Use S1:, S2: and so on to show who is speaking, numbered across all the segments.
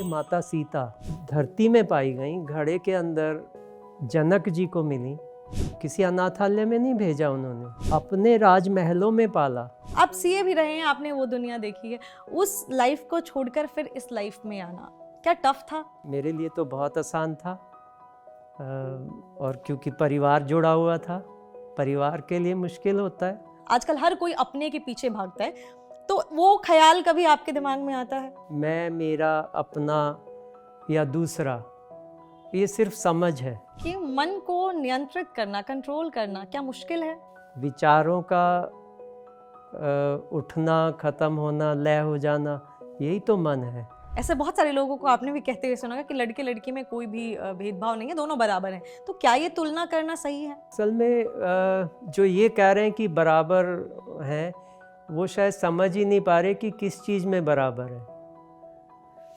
S1: माता सीता धरती में पाई गई, घड़े के अंदर जनक जी को मिली, किसी अनाथालय में नहीं भेजा उन्होंने, अपने राजमहलों में पाला।
S2: आप सीए भी रहे हैं, आपने वो दुनिया देखी है, उस लाइफ को छोड़कर फिर इस लाइफ में आना क्या टफ था?
S1: मेरे लिए तो बहुत आसान था, और क्योंकि परिवार जुड़ा हुआ था, परिवार के लिए मुश्किल होता है।
S2: आजकल हर कोई अपने के पीछे भागता है, तो वो ख्याल कभी आपके दिमाग में आता है?
S1: मैं, मेरा, अपना या दूसरा, ये सिर्फ समझ है।
S2: कि मन को नियंत्रित करना, कंट्रोल करना क्या मुश्किल है?
S1: विचारों का उठना, खत्म होना, लय हो जाना, यही तो मन है।
S2: ऐसे बहुत सारे लोगों को आपने भी कहते हुए सुना होगा कि लड़के लड़की में कोई भी भेदभाव नहीं है, दोनों बराबर हैं। तो क्या ये तुलना करना सही है?
S1: असल में जो ये कह रहे हैं कि बराबर हैं, वो शायद समझ ही नहीं पा रहे कि किस चीज़ में बराबर है।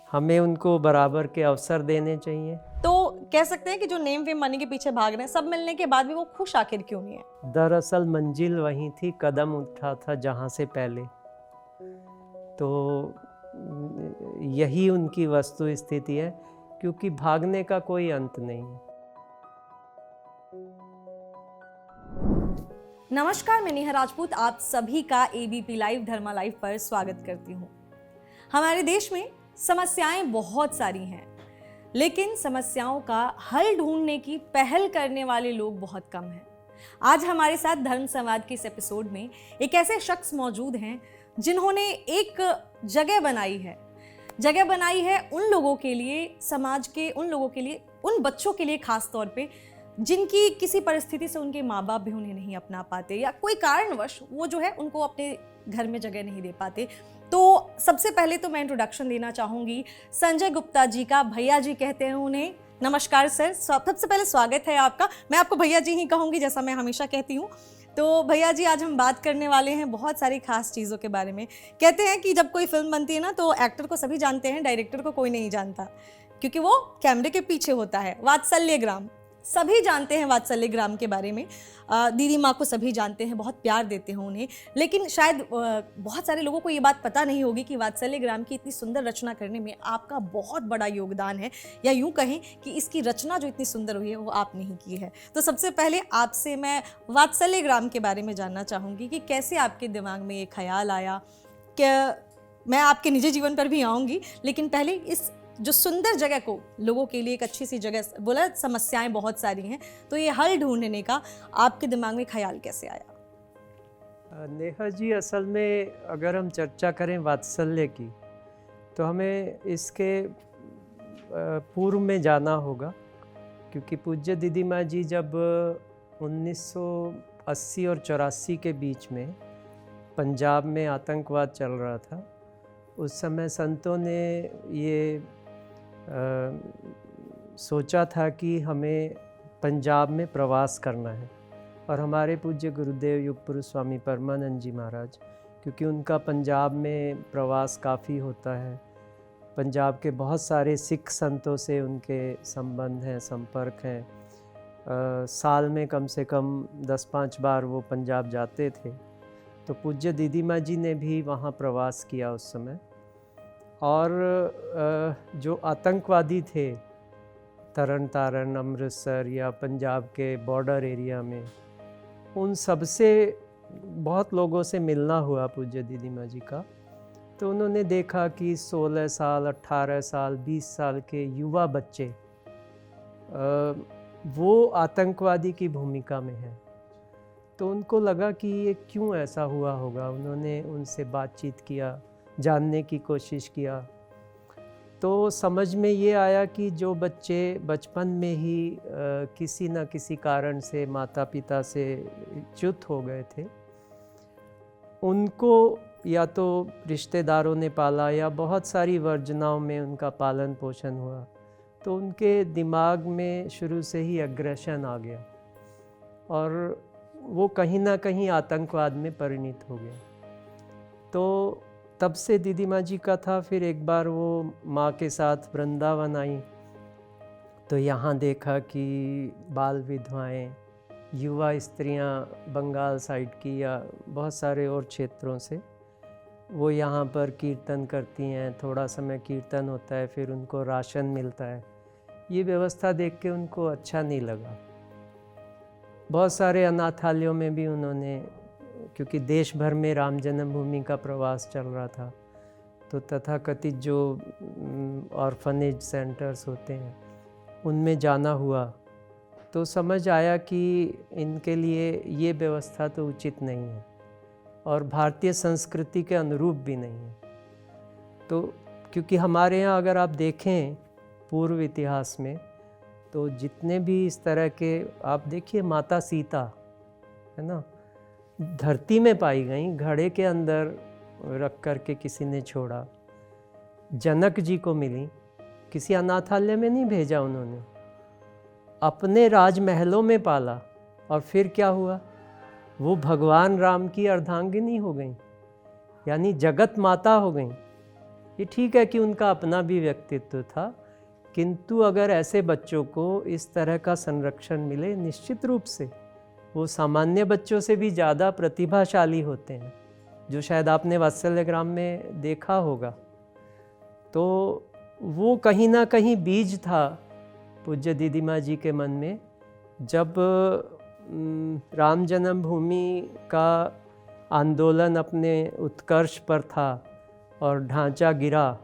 S1: हमें उनको बराबर के अवसर देने चाहिए।
S2: तो कह सकते हैं कि जो नेम फेम मनी के पीछे भाग रहे हैं, सब मिलने के बाद भी वो खुश आखिर क्यों नहीं है?
S1: दरअसल मंजिल वहीं थी, कदम उठा था जहाँ से पहले। तो यही उनकी वस्तु स्थिति है, क्योंकि भागने का कोई अंत नहीं है।
S2: नमस्कार, मैं नेहा राजपूत आप सभी का एबीपी लाइव धर्मा लाइव पर स्वागत करती हूँ। हमारे देश में समस्याएं बहुत सारी हैं, लेकिन समस्याओं का हल ढूंढने की पहल करने वाले लोग बहुत कम हैं। आज हमारे साथ धर्म संवाद के इस एपिसोड में एक ऐसे शख्स मौजूद हैं जिन्होंने एक जगह बनाई है उन लोगों के लिए, समाज के उन लोगों के लिए, उन बच्चों के लिए खास तौर पे जिनकी किसी परिस्थिति से उनके माँ बाप भी उन्हें नहीं अपना पाते, या कोई कारणवश वो जो है उनको अपने घर में जगह नहीं दे पाते। तो सबसे पहले तो मैं इंट्रोडक्शन देना चाहूँगी संजय गुप्ता जी का। भैया जी कहते हैं उन्हें। नमस्कार सर, सबसे पहले स्वागत है आपका। मैं आपको भैया जी ही कहूँगी, जैसा मैं हमेशा कहती हूँ। तो भैया जी, आज हम बात करने वाले हैं बहुत सारी खास चीज़ों के बारे में। कहते हैं कि जब कोई फिल्म बनती है ना, तो एक्टर को सभी जानते हैं, डायरेक्टर को कोई नहीं जानता, क्योंकि वो कैमरे के पीछे होता है। वात्सल्यग्राम सभी जानते हैं, वात्सल्यग्राम के बारे में। दीदी माँ को सभी जानते हैं, बहुत प्यार देते हैं उन्हें, लेकिन शायद बहुत सारे लोगों को ये बात पता नहीं होगी कि वात्सल्यग्राम की इतनी सुंदर रचना करने में आपका बहुत बड़ा योगदान है, या यूँ कहें कि इसकी रचना जो इतनी सुंदर हुई है वो आपने ही की है। तो सबसे पहले आपसे मैं वात्सल्यग्राम के बारे में जानना चाहूँगी कि कैसे आपके दिमाग में ये ख्याल आया। क्या मैं आपके निजी जीवन पर भी आऊँगी, लेकिन पहले इस जो सुंदर जगह को, लोगों के लिए एक अच्छी सी जगह, बोला समस्याएं बहुत सारी हैं, तो ये हल ढूंढने का आपके दिमाग में ख्याल कैसे आया?
S1: नेहा जी, असल में अगर हम चर्चा करें वात्सल्य की, तो हमें इसके पूर्व में जाना होगा, क्योंकि पूज्य दीदी माँ जी जब 1980 और 84 के बीच में पंजाब में आतंकवाद चल रहा था, उस समय संतों ने ये सोचा था कि हमें पंजाब में प्रवास करना है। और हमारे पूज्य गुरुदेव युग पुरुष स्वामी परमानंद जी महाराज, क्योंकि उनका पंजाब में प्रवास काफ़ी होता है, पंजाब के बहुत सारे सिख संतों से उनके संबंध हैं, संपर्क हैं, साल में कम से कम 10-5 बार वो पंजाब जाते थे। तो पूज्य दीदी माँ जी ने भी वहाँ प्रवास किया उस समय, और जो आतंकवादी थे तरन तारण, अमृतसर या पंजाब के बॉर्डर एरिया में, उन सब से बहुत लोगों से मिलना हुआ पूज्य दीदी माँ जी का। तो उन्होंने देखा कि 16 साल, 18 साल, 20 साल के युवा बच्चे वो आतंकवादी की भूमिका में हैं। तो उनको लगा कि ये क्यों ऐसा हुआ होगा। उन्होंने उनसे बातचीत किया, जानने की कोशिश किया, तो समझ में ये आया कि जो बच्चे बचपन में ही किसी न किसी कारण से माता पिता से च्युत हो गए थे, उनको या तो रिश्तेदारों ने पाला या बहुत सारी वर्जनाओं में उनका पालन पोषण हुआ, तो उनके दिमाग में शुरू से ही एग्रेशन आ गया और वो कहीं ना कहीं आतंकवाद में परिणत हो गया। तो तब से दीदी माँ जी का था। फिर एक बार वो माँ के साथ वृंदावन आई, तो यहाँ देखा कि बाल विधवाएं, युवा स्त्रियाँ बंगाल साइड की या बहुत सारे और क्षेत्रों से, वो यहाँ पर कीर्तन करती हैं, थोड़ा समय कीर्तन होता है, फिर उनको राशन मिलता है। ये व्यवस्था देख के उनको अच्छा नहीं लगा। बहुत सारे अनाथालयों में भी उन्होंने, क्योंकि देश भर में राम जन्मभूमि का प्रवास चल रहा था, तो तथाकथित जो ऑर्फनेज सेंटर्स होते हैं उनमें जाना हुआ, तो समझ आया कि इनके लिए ये व्यवस्था तो उचित नहीं है और भारतीय संस्कृति के अनुरूप भी नहीं है। तो क्योंकि हमारे यहाँ अगर आप देखें पूर्व इतिहास में, तो जितने भी इस तरह के, आप देखिए माता सीता है ना, धरती में पाई गई, घड़े के अंदर रख कर के किसी ने छोड़ा। जनक जी को मिली, किसी अनाथालय में नहीं भेजा उन्होंने, अपने राजमहलों में पाला। और फिर क्या हुआ, वो भगवान राम की अर्धांगिनी हो गई, यानी जगत माता हो गई। ये ठीक है कि उनका अपना भी व्यक्तित्व था, किंतु अगर ऐसे बच्चों को इस तरह का संरक्षण मिले, निश्चित रूप से वो सामान्य बच्चों से भी ज़्यादा प्रतिभाशाली होते हैं, जो शायद आपने वात्सल्यग्राम में देखा होगा। तो वो कहीं ना कहीं बीज था पूज्य दीदी माँ जी के मन में। जब राम जन्मभूमि का आंदोलन अपने उत्कर्ष पर था और ढांचा गिरा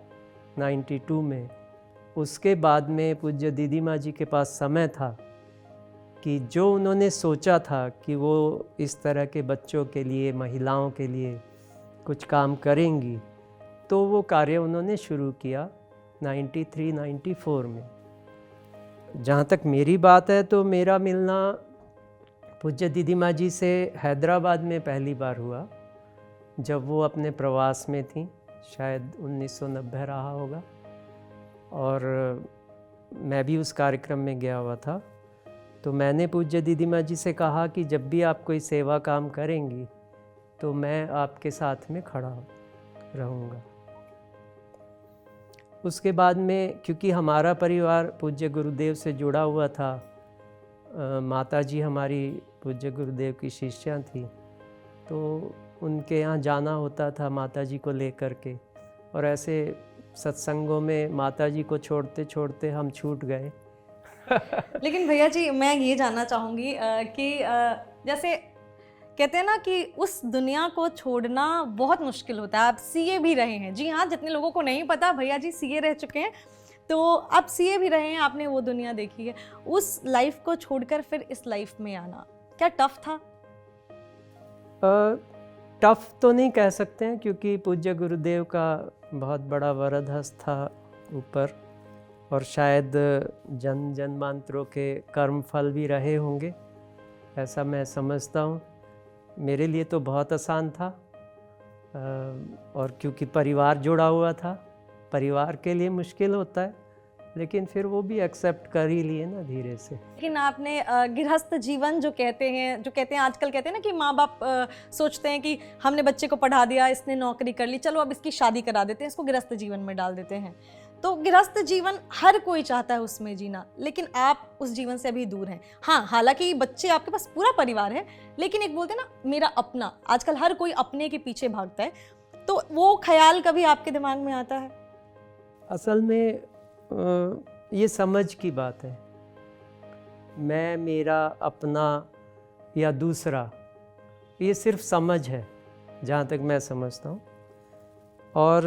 S1: 92 में, उसके बाद में पूज्य दीदी माँ जी के पास समय था कि जो उन्होंने सोचा था कि वो इस तरह के बच्चों के लिए, महिलाओं के लिए कुछ काम करेंगी, तो वो कार्य उन्होंने शुरू किया 93-94 में। जहाँ तक मेरी बात है, तो मेरा मिलना पूज्य दीदी माँ जी से हैदराबाद में पहली बार हुआ, जब वो अपने प्रवास में थी, शायद 1990 रहा होगा, और मैं भी उस कार्यक्रम में गया हुआ था। तो मैंने पूज्य दीदी माँ जी से कहा कि जब भी आप कोई सेवा काम करेंगी तो मैं आपके साथ में खड़ा रहूँगा। उसके बाद में, क्योंकि हमारा परिवार पूज्य गुरुदेव से जुड़ा हुआ था, माता जी हमारी पूज्य गुरुदेव की शिष्या थी, तो उनके यहाँ जाना होता था माता जी को लेकर के, और ऐसे सत्संगों में माता जी को छोड़ते छोड़ते हम छूट गए।
S2: लेकिन भैया जी, मैं ये जानना चाहूँगी कि जैसे कहते हैं ना कि उस दुनिया को छोड़ना बहुत मुश्किल होता है। आप सीए भी रहे हैं, जी हाँ, जितने लोगों को नहीं पता, भैया जी सीए रह चुके हैं, तो आप सीए भी रहे हैं, आपने वो दुनिया देखी है। उस लाइफ को छोड़कर फिर इस लाइफ में आना क्या टफ था?
S1: टफ तो नहीं कह सकते हैं, क्योंकि पूज्य गुरुदेव का बहुत बड़ा वरद हस्त था ऊपर, और शायद जन जन्मांतरों के कर्म फल भी रहे होंगे, ऐसा मैं समझता हूँ। मेरे लिए तो बहुत आसान था, और क्योंकि परिवार जुड़ा हुआ था, परिवार के लिए मुश्किल होता है, लेकिन फिर वो भी एक्सेप्ट कर ही लिए ना धीरे से।
S2: लेकिन आपने गृहस्थ जीवन जो कहते हैं आजकल कहते हैं ना कि माँ बाप सोचते हैं कि हमने बच्चे को पढ़ा दिया, इसने नौकरी कर ली, चलो अब इसकी शादी करा देते हैं, इसको गृहस्थ जीवन में डाल देते हैं। तो गृहस्थ जीवन हर कोई चाहता है उसमें जीना, लेकिन आप उस जीवन से अभी दूर हैं। हाँ, हालांकि बच्चे, आपके पास पूरा परिवार है, लेकिन एक बोलते हैं ना मेरा अपना, आजकल हर कोई अपने के पीछे भागता है, तो वो ख्याल कभी आपके दिमाग में आता है?
S1: असल में ये समझ की बात है, मैं, मेरा, अपना या दूसरा, ये सिर्फ समझ है जहाँ तक मैं समझता हूँ। और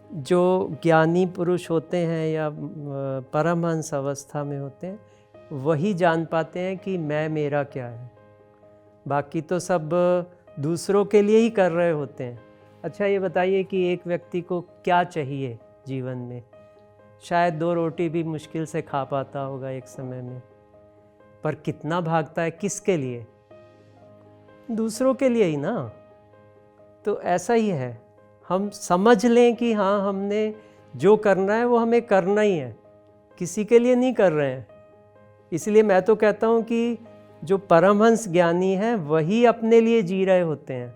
S1: जो ज्ञानी पुरुष होते हैं या परमहंस अवस्था में होते हैं, वही जान पाते हैं कि मैं, मेरा क्या है। बाकी तो सब दूसरों के लिए ही कर रहे होते हैं। अच्छा, ये बताइए कि एक व्यक्ति को क्या चाहिए जीवन में? शायद 2 रोटी भी मुश्किल से खा पाता होगा एक समय में, पर कितना भागता है किसके लिए? दूसरों के लिए ही ना। तो ऐसा ही है, हम समझ लें कि हाँ, हमने जो करना है वो हमें करना ही है, किसी के लिए नहीं कर रहे हैं। इसलिए मैं तो कहता हूँ कि जो परमहंस ज्ञानी हैं वही अपने लिए जी रहे होते हैं,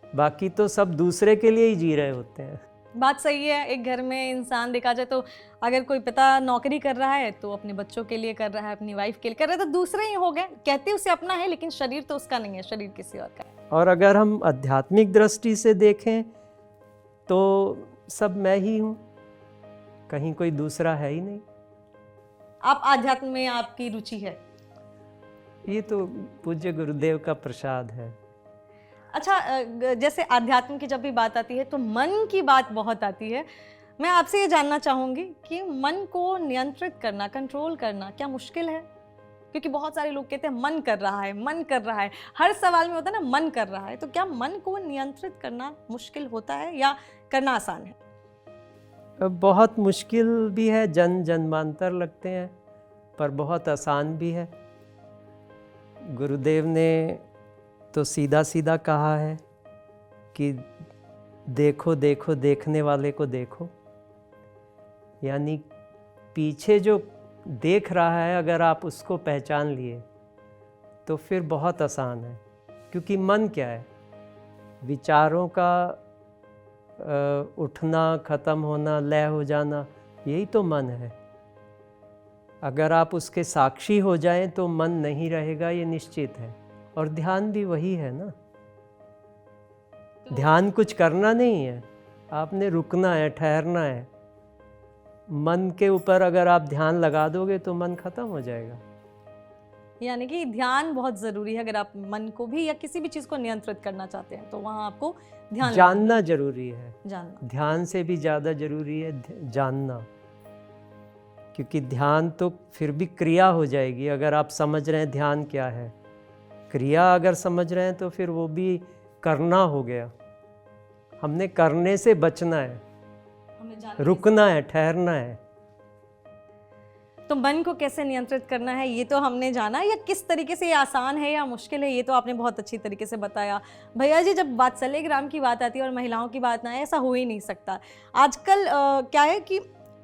S1: बाकी तो सब दूसरे के लिए ही जी रहे होते हैं।
S2: बात सही है। एक घर में इंसान देखा जाए तो अगर कोई पिता नौकरी कर रहा है तो अपने बच्चों के लिए कर रहा है, अपनी वाइफ के लिए कर रहा है, तो दूसरे ही हो गए। कहते उसे अपना है, लेकिन शरीर तो उसका नहीं है, शरीर किसी और का है।
S1: और अगर हम आध्यात्मिक दृष्टि से देखें तो सब मैं ही हूँ, कहीं कोई दूसरा है ही नहीं।
S2: आप आध्यात्म में आपकी रुचि है?
S1: ये तो पूज्य गुरुदेव का प्रसाद है।
S2: अच्छा, जैसे आध्यात्म की जब भी बात आती है तो मन की बात बहुत आती है। मैं आपसे ये जानना चाहूँगी कि मन को नियंत्रित करना, कंट्रोल करना क्या मुश्किल है? क्योंकि बहुत सारे लोग कहते हैं मन कर रहा है, मन कर रहा है, हर सवाल में होता है ना मन कर रहा है। तो क्या मन को नियंत्रित करना मुश्किल होता है या करना आसान है?
S1: बहुत मुश्किल भी है, जन्मांतर लगते हैं, पर बहुत आसान भी है। गुरुदेव ने तो सीधा सीधा कहा है कि देखो देखो देखने वाले को देखो, यानी पीछे जो देख रहा है अगर आप उसको पहचान लिए तो फिर बहुत आसान है। क्योंकि मन क्या है? विचारों का उठना, ख़त्म होना, लय हो जाना, यही तो मन है। अगर आप उसके साक्षी हो जाएं तो मन नहीं रहेगा, ये निश्चित है। और ध्यान भी वही है ना। ध्यान कुछ करना नहीं है, आपने रुकना है, ठहरना है। मन के ऊपर अगर आप ध्यान लगा दोगे तो मन खत्म हो जाएगा।
S2: यानी कि ध्यान बहुत ज़रूरी है। अगर आप मन को भी या किसी भी चीज़ को नियंत्रित करना चाहते हैं तो वहाँ आपको ध्यान
S1: जानना जरूरी है।
S2: जानना,
S1: ध्यान से भी ज़्यादा जरूरी है जानना। क्योंकि ध्यान तो फिर भी क्रिया हो जाएगी अगर आप समझ रहे हैं ध्यान क्या है। क्रिया अगर समझ रहे हैं तो फिर वो भी करना हो गया। हमने करने से बचना है, रुकना है, ठहरना है।
S2: तो मन को कैसे नियंत्रित करना है ये तो हमने जाना, या किस तरीके से ये आसान है या मुश्किल है ये तो आपने बहुत अच्छी तरीके से बताया। भैया जी, जब वात्सल्य ग्राम की बात आती है और महिलाओं की बात ना है, ऐसा हो ही नहीं सकता। आजकल क्या है कि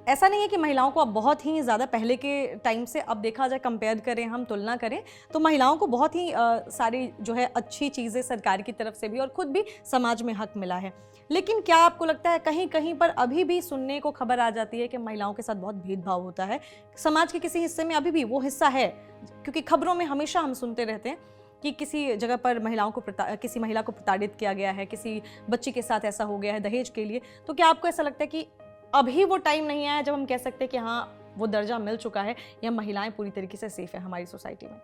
S2: ऐसा नहीं है कि महिलाओं को अब बहुत ही ज़्यादा, पहले के टाइम से अब देखा जाए, कंपेयर करें, हम तुलना करें तो महिलाओं को बहुत ही सारी जो है अच्छी चीज़ें सरकार की तरफ से भी और खुद भी समाज में हक मिला है। लेकिन क्या आपको लगता है कहीं कहीं पर अभी भी सुनने को खबर आ जाती है कि महिलाओं के साथ बहुत भेदभाव होता है? समाज के किसी हिस्से में अभी भी वो हिस्सा है? क्योंकि खबरों में हमेशा हम सुनते रहते हैं कि किसी जगह पर महिलाओं को किसी महिला को प्रताड़ित किया गया है, किसी बच्ची के साथ ऐसा हो गया है दहेज के लिए। तो क्या आपको ऐसा लगता है कि अभी वो टाइम नहीं आया जब हम कह सकते हैं कि हाँ वो दर्जा मिल चुका है या महिलाएं पूरी तरीके से सेफ है हमारी सोसाइटी में?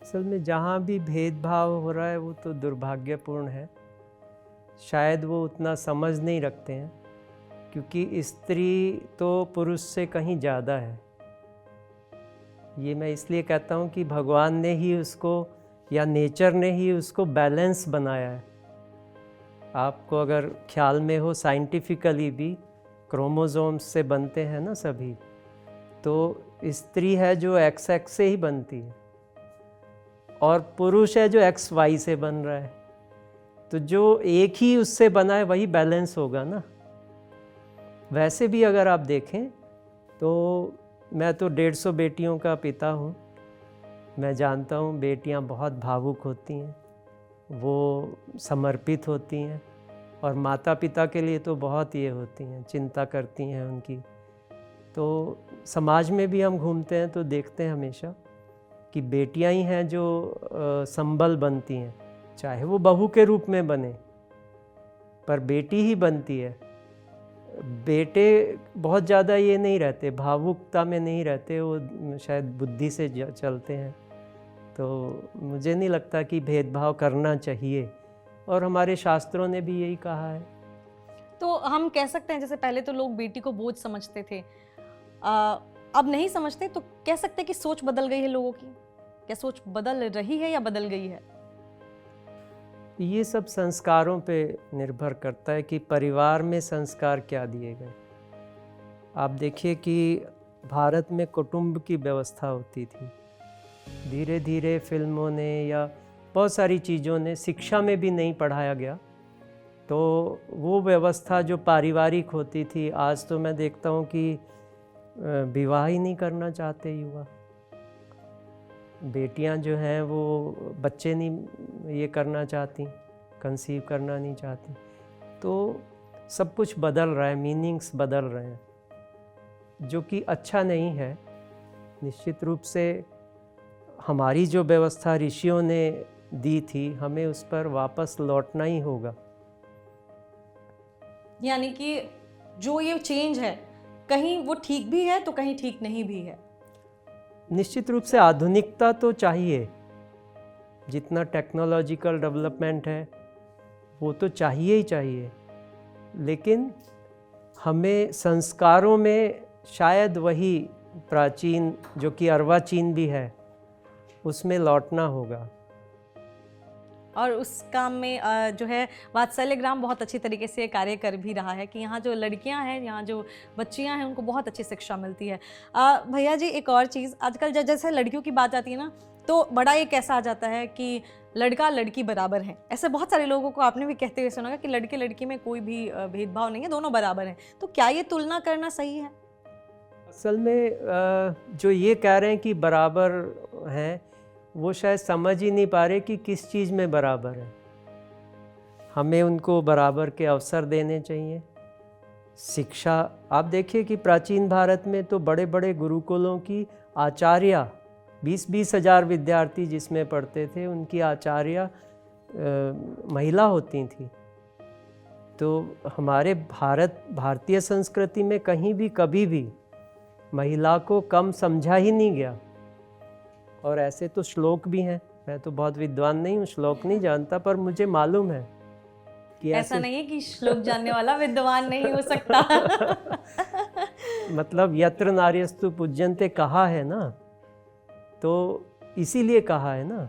S1: असल में जहाँ भी भेदभाव हो रहा है वो तो दुर्भाग्यपूर्ण है। शायद वो उतना समझ नहीं रखते हैं, क्योंकि स्त्री तो पुरुष से कहीं ज़्यादा है। ये मैं इसलिए कहता हूँ कि भगवान ने ही उसको, या नेचर ने ही उसको बैलेंस बनाया है। आपको अगर ख्याल में हो, साइंटिफिकली भी क्रोमोसोम्स से बनते हैं ना सभी, तो स्त्री है जो XX से ही बनती है और पुरुष है जो XY से बन रहा है। तो जो एक ही उससे बना है वही बैलेंस होगा ना। वैसे भी अगर आप देखें तो मैं तो 150 बेटियों का पिता हूँ। मैं जानता हूँ बेटियाँ बहुत भावुक होती हैं, वो समर्पित होती हैं और माता पिता के लिए तो बहुत ये होती हैं, चिंता करती हैं उनकी। तो समाज में भी हम घूमते हैं तो देखते हैं हमेशा कि बेटियां ही हैं जो संबल बनती हैं, चाहे वो बहू के रूप में बने, पर बेटी ही बनती है। बेटे बहुत ज़्यादा ये नहीं रहते, भावुकता में नहीं रहते, वो शायद बुद्धि से चलते हैं। तो मुझे नहीं लगता कि भेदभाव करना चाहिए, और हमारे शास्त्रों ने भी यही कहा है।
S2: तो हम कह सकते हैं जैसे पहले तो लोग बेटी को बोझ समझते थे, अब नहीं समझते, तो कह सकते हैं कि सोच बदल गई है लोगों की? क्या सोच बदल रही है या बदल गई है?
S1: ये सब संस्कारों पे निर्भर करता है कि परिवार में संस्कार क्या दिए गए। आप देखिए कि भारत में कुटुंब की व्यवस्था होती थी, धीरे धीरे फिल्मों ने या बहुत सारी चीज़ों ने, शिक्षा में भी नहीं पढ़ाया गया, तो वो व्यवस्था जो पारिवारिक होती थी, आज तो मैं देखता हूँ कि विवाह ही नहीं करना चाहते युवा। बेटियां जो हैं वो बच्चे नहीं ये करना चाहती, कंसीव करना नहीं चाहती। तो सब कुछ बदल रहा है, मीनिंग्स बदल रहे हैं, जो कि अच्छा नहीं है। निश्चित रूप से हमारी जो व्यवस्था ऋषियों ने दी थी, हमें उस पर वापस लौटना ही होगा।
S2: यानी कि जो ये चेंज है कहीं वो ठीक भी है तो कहीं ठीक नहीं भी है।
S1: निश्चित रूप से आधुनिकता तो चाहिए, जितना टेक्नोलॉजिकल डेवलपमेंट है वो तो चाहिए ही चाहिए, लेकिन हमें संस्कारों में शायद वही प्राचीन जो कि अर्वाचीन भी है उसमें लौटना होगा।
S2: और उस काम में जो है वात्सल्य ग्राम बहुत अच्छी तरीके से कार्य कर भी रहा है कि यहाँ जो लड़कियाँ हैं, यहाँ जो बच्चियाँ हैं, उनको बहुत अच्छी शिक्षा मिलती है। भैया जी, एक और चीज़, आजकल जैसे लड़कियों की बात आती है ना, तो बड़ा एक ऐसा आ जाता है कि लड़का लड़की बराबर हैं। ऐसे बहुत सारे लोगों को आपने भी कहते हुए सुना होगा कि लड़के लड़की में कोई भी भेदभाव नहीं है, दोनों बराबर हैं। तो क्या ये तुलना करना सही है?
S1: असल में जो ये कह रहे हैं कि बराबर हैं, वो शायद समझ ही नहीं पा रहे कि किस चीज़ में बराबर है। हमें उनको बराबर के अवसर देने चाहिए। शिक्षा, आप देखिए कि प्राचीन भारत में तो बड़े बड़े गुरुकुलों की आचार्य 20-20 हज़ार विद्यार्थी जिसमें पढ़ते थे, उनकी आचार्य महिला होती थी। तो हमारे भारतीय संस्कृति में कहीं भी कभी भी महिला को कम समझा ही नहीं गया। और ऐसे तो श्लोक भी हैं, मैं तो बहुत विद्वान नहीं हूँ, श्लोक नहीं जानता, पर मुझे मालूम है कि
S2: ऐसा नहीं है कि श्लोक जानने वाला विद्वान नहीं हो सकता।
S1: मतलब यत्र नार्यस्तु पूज्यन्ते कहा है ना, तो इसीलिए कहा है ना,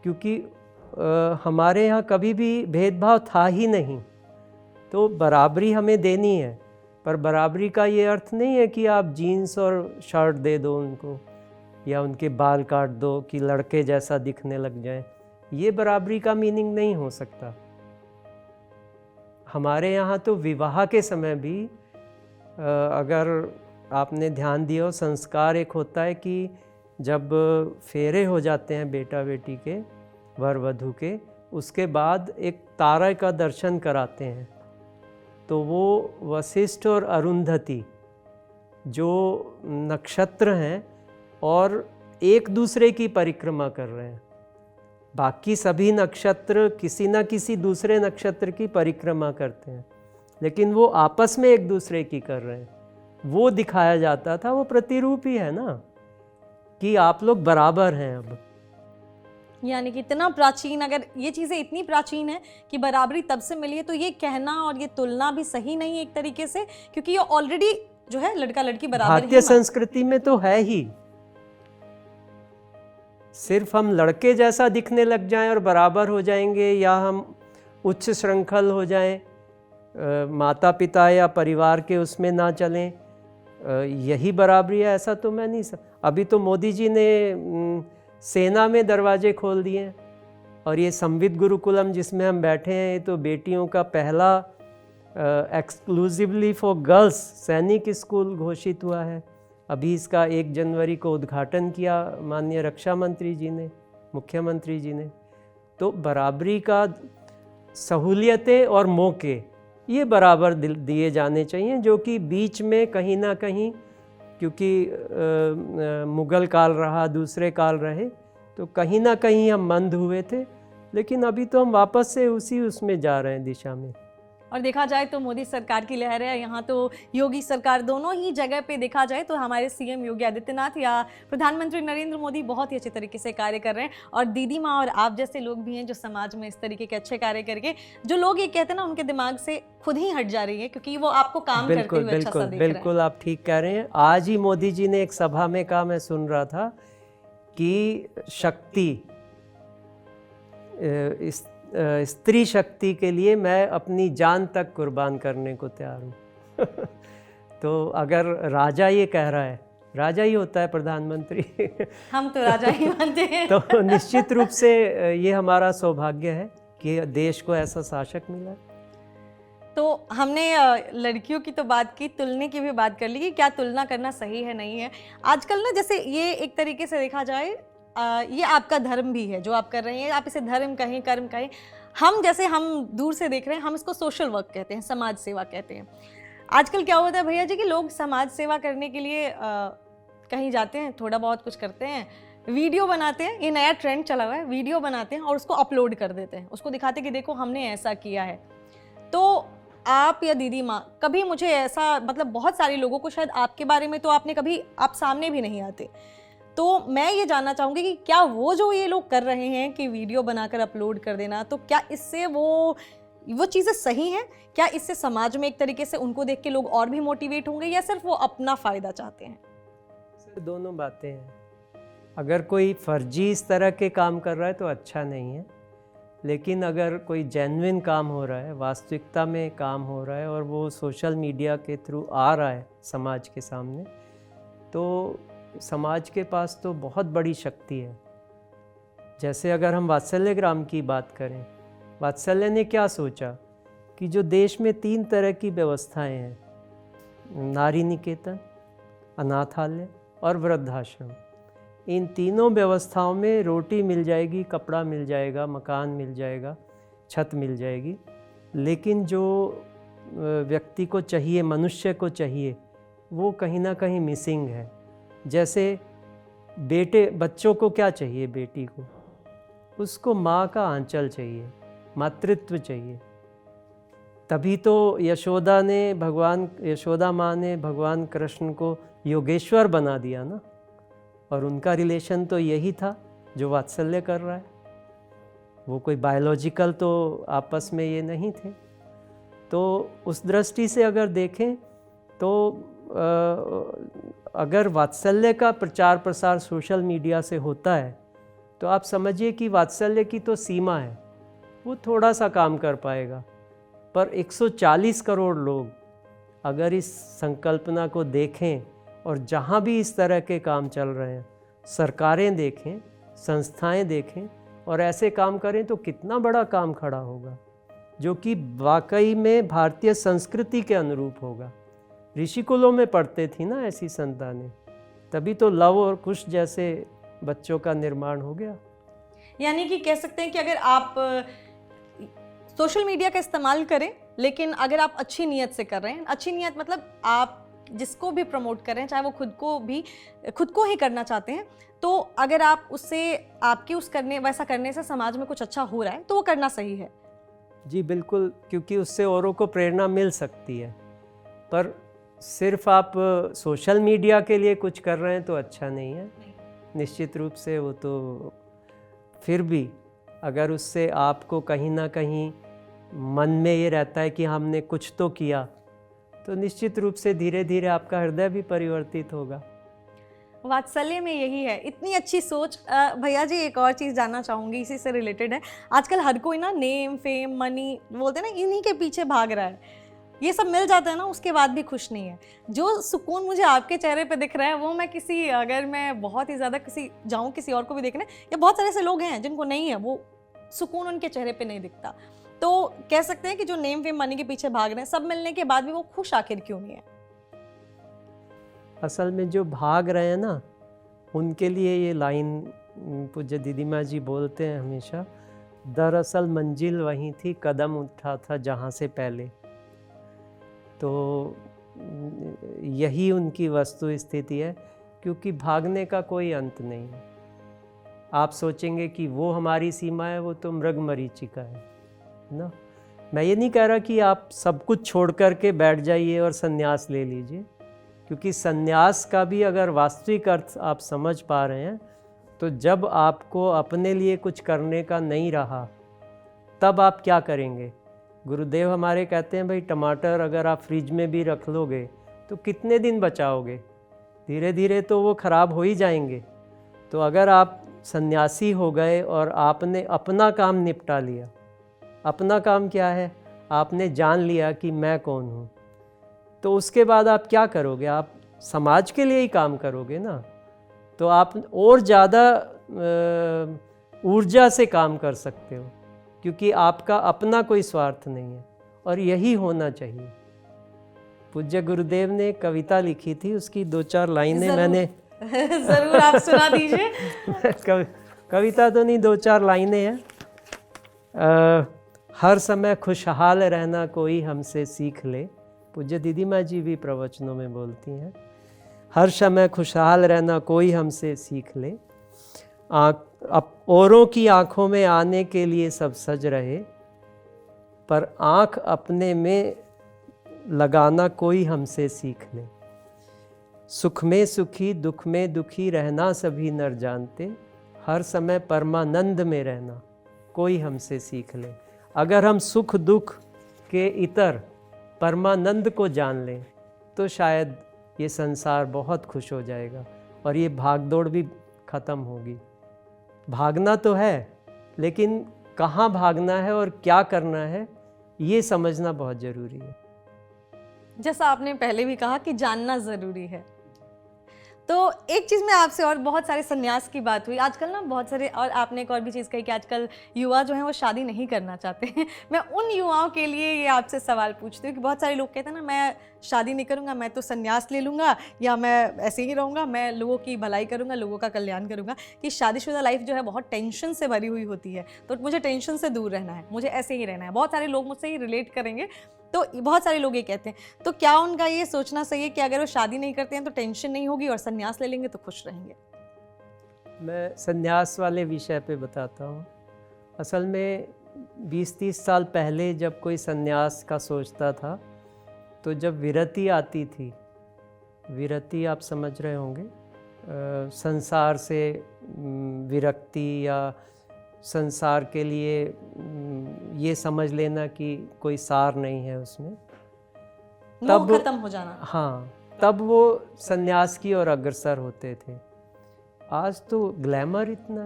S1: क्योंकि हमारे यहाँ कभी भी भेदभाव था ही नहीं। तो बराबरी हमें देनी है, पर बराबरी का ये अर्थ नहीं है कि आप जीन्स और शर्ट दे दो उनको, या उनके बाल काट दो कि लड़के जैसा दिखने लग जाए। ये बराबरी का मीनिंग नहीं हो सकता। हमारे यहाँ तो विवाह के समय भी अगर आपने ध्यान दिया हो, संस्कार एक होता है कि जब फेरे हो जाते हैं बेटा बेटी के, वर वधू के, उसके बाद एक तारा का दर्शन कराते हैं। तो वो वशिष्ठ और अरुंधति जो नक्षत्र हैं और एक दूसरे की परिक्रमा कर रहे हैं। बाकी सभी नक्षत्र किसी न किसी दूसरे नक्षत्र की परिक्रमा करते हैं, लेकिन वो आपस में एक दूसरे की कर रहे हैं। वो दिखाया जाता था, वो प्रतिरूप ही है ना कि आप लोग बराबर हैं। अब
S2: यानी कि इतना प्राचीन, अगर ये चीज़ें इतनी प्राचीन है कि बराबरी तब से मिली है, तो ये कहना और ये तुलना भी सही नहीं है एक तरीके से, क्योंकि ये ऑलरेडी जो है लड़का लड़की बराबर
S1: भारतीय संस्कृति में तो है ही। सिर्फ हम लड़के जैसा दिखने लग जाएं और बराबर हो जाएंगे, या हम उच्च श्रृंखल हो जाएं, माता पिता या परिवार के उसमें ना चलें, यही बराबरी है, ऐसा तो मैं नहीं अभी तो मोदी जी ने सेना में दरवाजे खोल दिए हैं, और ये संविद गुरुकुलम जिसमें हम बैठे हैं, ये तो बेटियों का पहला एक्सक्लूसिवली फॉर गर्ल्स सैनिक स्कूल घोषित हुआ है। अभी इसका 1 जनवरी को उद्घाटन किया माननीय रक्षा मंत्री जी ने, मुख्यमंत्री जी ने। तो बराबरी का सहूलियतें और मौके ये बराबर दिए जाने चाहिए, जो कि बीच में कहीं ना कहीं, क्योंकि मुग़ल काल रहा, दूसरे काल रहे, तो कहीं ना कहीं हम मंद हुए थे, लेकिन अभी तो हम वापस से उसमें जा रहे हैं दिशा में।
S2: और देखा जाए तो मोदी सरकार की लहर है, यहाँ तो योगी सरकार, दोनों ही जगह पे देखा जाए तो हमारे सीएम योगी आदित्यनाथ या प्रधानमंत्री नरेंद्र मोदी बहुत ही अच्छे तरीके से कार्य कर रहे हैं। और दीदी माँ और आप जैसे लोग भी हैं जो समाज में इस तरीके के अच्छे कार्य करके, जो लोग ये कहते हैं ना, उनके दिमाग से खुद ही हट जा रही है, क्योंकि वो आपको काम करते हुए अच्छा सा देख रहे हैं।
S1: बिल्कुल आप ठीक कह रहे हैं। आज ही मोदी जी ने एक सभा में कहा, मैं सुन रहा था, कि शक्ति, स्त्री शक्ति के लिए मैं अपनी जान तक कुर्बान करने को तैयार हूँ। तो अगर राजा ये कह रहा है, राजा ही होता है प्रधानमंत्री,
S2: हम तो राजा ही मानते हैं।
S1: तो निश्चित रूप से ये हमारा सौभाग्य है कि देश को ऐसा शासक मिला।
S2: तो हमने लड़कियों की तो बात की, तुलने की भी बात कर ली कि क्या तुलना करना सही है नहीं है। आजकल ना, जैसे ये एक तरीके से देखा जाए, ये आपका धर्म भी है जो आप कर रहे हैं, आप इसे धर्म कहें, कर्म कहें, हम दूर से देख रहे हैं, हम इसको सोशल वर्क कहते हैं, समाज सेवा कहते हैं। आजकल क्या होता है भैया जी कि लोग समाज सेवा करने के लिए कहीं जाते हैं, थोड़ा बहुत कुछ करते हैं, वीडियो बनाते हैं, ये नया ट्रेंड चला हुआ है, वीडियो बनाते हैं और उसको अपलोड कर देते हैं, उसको दिखाते हैं कि देखो हमने ऐसा किया है। तो आप या दीदी माँ कभी मुझे ऐसा, मतलब बहुत सारे लोगों को शायद आपके बारे में तो आपने कभी, आप सामने भी नहीं आते, तो मैं ये जानना चाहूँगी कि क्या वो जो ये लोग कर रहे हैं कि वीडियो बनाकर अपलोड कर देना, तो क्या इससे वो चीज़ें सही हैं? क्या इससे समाज में एक तरीके से उनको देख के लोग और भी मोटिवेट होंगे, या सिर्फ वो अपना फ़ायदा चाहते हैं?
S1: सर, दोनों बातें हैं। अगर कोई फर्जी इस तरह के काम कर रहा है तो अच्छा नहीं है, लेकिन अगर कोई जेन्युइन काम हो रहा है, वास्तविकता में काम हो रहा है और वो सोशल मीडिया के थ्रू आ रहा है समाज के सामने, तो समाज के पास तो बहुत बड़ी शक्ति है। जैसे अगर हम वात्सल्य ग्राम की बात करें, वात्सल्य ने क्या सोचा कि जो देश में 3 तरह की व्यवस्थाएं हैं, नारी निकेतन, अनाथालय और वृद्धाश्रम, इन तीनों व्यवस्थाओं में रोटी मिल जाएगी, कपड़ा मिल जाएगा, मकान मिल जाएगा, छत मिल जाएगी, लेकिन जो व्यक्ति को चाहिए, मनुष्य को चाहिए, वो कहीं ना कहीं मिसिंग है। जैसे बच्चों को क्या चाहिए, बेटी को, उसको माँ का आंचल चाहिए, मातृत्व चाहिए। तभी तो यशोदा माँ ने भगवान कृष्ण को योगेश्वर बना दिया ना, और उनका रिलेशन तो यही था जो वात्सल्य कर रहा है। वो कोई बायोलॉजिकल तो आपस में ये नहीं थे। तो उस दृष्टि से अगर देखें तो अगर वात्सल्य का प्रचार प्रसार सोशल मीडिया से होता है तो आप समझिए कि वात्सल्य की तो सीमा है, वो थोड़ा सा काम कर पाएगा, पर 140 करोड़ लोग अगर इस संकल्पना को देखें और जहाँ भी इस तरह के काम चल रहे हैं, सरकारें देखें, संस्थाएं देखें और ऐसे काम करें, तो कितना बड़ा काम खड़ा होगा, जो कि वाकई में भारतीय संस्कृति के अनुरूप होगा। ऋषिकुलों में पढ़ते थी ना ऐसी संतानें, तभी तो लव और कुश जैसे बच्चों का निर्माण हो गया।
S2: यानी कि कह सकते हैं कि अगर आप सोशल मीडिया का इस्तेमाल करें, लेकिन अगर आप अच्छी नीयत से कर रहे हैं, अच्छी नीयत मतलब आप जिसको भी प्रमोट कर रहे हैं, चाहे वो खुद को ही करना चाहते हैं, तो अगर आप उससे आपके वैसा करने से समाज में कुछ अच्छा हो रहा है तो वो करना सही है।
S1: जी बिल्कुल, क्योंकि उससे औरों को प्रेरणा मिल सकती है। पर सिर्फ आप सोशल मीडिया के लिए कुछ कर रहे हैं तो अच्छा नहीं है, निश्चित रूप से। वो तो फिर भी अगर उससे आपको कहीं ना कहीं मन में ये रहता है कि हमने कुछ तो किया, तो निश्चित रूप से धीरे धीरे आपका हृदय भी परिवर्तित होगा।
S2: वात्सल्य में यही है, इतनी अच्छी सोच। भैया जी, एक और चीज़ जानना चाहूँगी, इसी से रिलेटेड है। आजकल हर कोई ना नेम, फेम, मनी बोलते हैं ना, इन्हीं के पीछे भाग रहा है। ये सब मिल जाता है ना, उसके बाद भी खुश नहीं है। जो सुकून मुझे आपके चेहरे पे दिख रहा है, वो मैं अगर मैं बहुत ही ज़्यादा किसी और को भी देखने, या बहुत सारे ऐसे लोग हैं जिनको नहीं है, वो सुकून उनके चेहरे पे नहीं दिखता। तो कह सकते हैं कि जो नेम, फेम, मनी के पीछे भाग रहे हैं, सब मिलने के बाद भी वो खुश आखिर क्यों नहीं है?
S1: असल में जो भाग रहे हैं ना, उनके लिए ये लाइन पूज्य दीदी माँ जी बोलते हैं हमेशा, दरअसल मंजिल वहीं थी, कदम उठा था जहाँ से पहले। तो यही उनकी वस्तु स्थिति है, क्योंकि भागने का कोई अंत नहीं है। आप सोचेंगे कि वो हमारी सीमा है, वो तो मृग मरीचिका है ना। मैं ये नहीं कह रहा कि आप सब कुछ छोड़ कर के बैठ जाइए और संन्यास ले लीजिए, क्योंकि संन्यास का भी अगर वास्तविक अर्थ आप समझ पा रहे हैं, तो जब आपको अपने लिए कुछ करने का नहीं रहा, तब आप क्या करेंगे? गुरुदेव हमारे कहते हैं, भाई टमाटर अगर आप फ्रिज में भी रख लोगे तो कितने दिन बचाओगे? धीरे धीरे तो वो ख़राब हो ही जाएंगे। तो अगर आप सन्यासी हो गए और आपने अपना काम निपटा लिया, अपना काम क्या है? आपने जान लिया कि मैं कौन हूँ, तो उसके बाद आप क्या करोगे? आप समाज के लिए ही काम करोगे ना। तो आप और ज़्यादा ऊर्जा से काम कर सकते हो, क्योंकि आपका अपना कोई स्वार्थ नहीं है, और यही होना चाहिए। पूज्य गुरुदेव ने कविता लिखी थी, उसकी 2-4 लाइनें मैंने
S2: ज़रूर आप सुना दीजिए।
S1: कविता तो नहीं, 2-4 लाइनें हैं। हर समय खुशहाल रहना कोई हमसे सीख ले। पूज्य दीदी माँ जी भी प्रवचनों में बोलती हैं, हर समय खुशहाल रहना कोई हमसे सीख ले। औरों की आँखों में आने के लिए सब सज रहे, पर आँख अपने में लगाना कोई हमसे सीख ले। सुख में सुखी दुख में दुखी रहना सभी नर जानते, हर समय परमानंद में रहना कोई हमसे सीख ले। अगर हम सुख दुख के इतर परमानंद को जान लें तो शायद ये संसार बहुत खुश हो जाएगा और ये भागदौड़ भी ख़त्म होगी। भागना तो है, लेकिन कहाँ भागना है और क्या करना है ये समझना बहुत ज़रूरी है।
S2: जैसा आपने पहले भी कहा कि जानना ज़रूरी है, तो एक चीज़ मैं आपसे, और बहुत सारे संन्यास की बात हुई आजकल ना, बहुत सारे, और आपने एक और भी चीज़ कही कि आजकल युवा जो हैं वो शादी नहीं करना चाहते हैं। मैं उन युवाओं के लिए ये आपसे सवाल पूछती हूँ कि बहुत सारे लोग कहते हैं ना, मैं शादी नहीं करूँगा, मैं तो संन्यास ले लूँगा या मैं ऐसे ही रहूँगा, मैं लोगों की भलाई करूँगा, लोगों का कल्याण करूँगा। कि शादीशुदा लाइफ जो है बहुत टेंशन से भरी हुई होती है, तो मुझे टेंशन से दूर रहना है, मुझे ऐसे ही रहना है। बहुत सारे लोग मुझसे ही रिलेट करेंगे, तो बहुत सारे लोग ये कहते हैं। तो क्या उनका ये सोचना सही है कि अगर वो शादी नहीं करते हैं तो टेंशन नहीं होगी और संन्यास ले लेंगे तो खुश रहेंगे?
S1: मैं संन्यास वाले विषय पे बताता हूँ। असल में 20-30 साल पहले जब कोई संन्यास का सोचता था, तो जब विरति आती थी, विरति आप समझ रहे होंगे, संसार से विरक्ति या संसार के लिए ये समझ लेना कि कोई सार नहीं है उसमें,
S2: तब खत्म हो जाना।
S1: हाँ, तब वो संन्यास की ओर अग्रसर होते थे। आज तो ग्लैमर इतना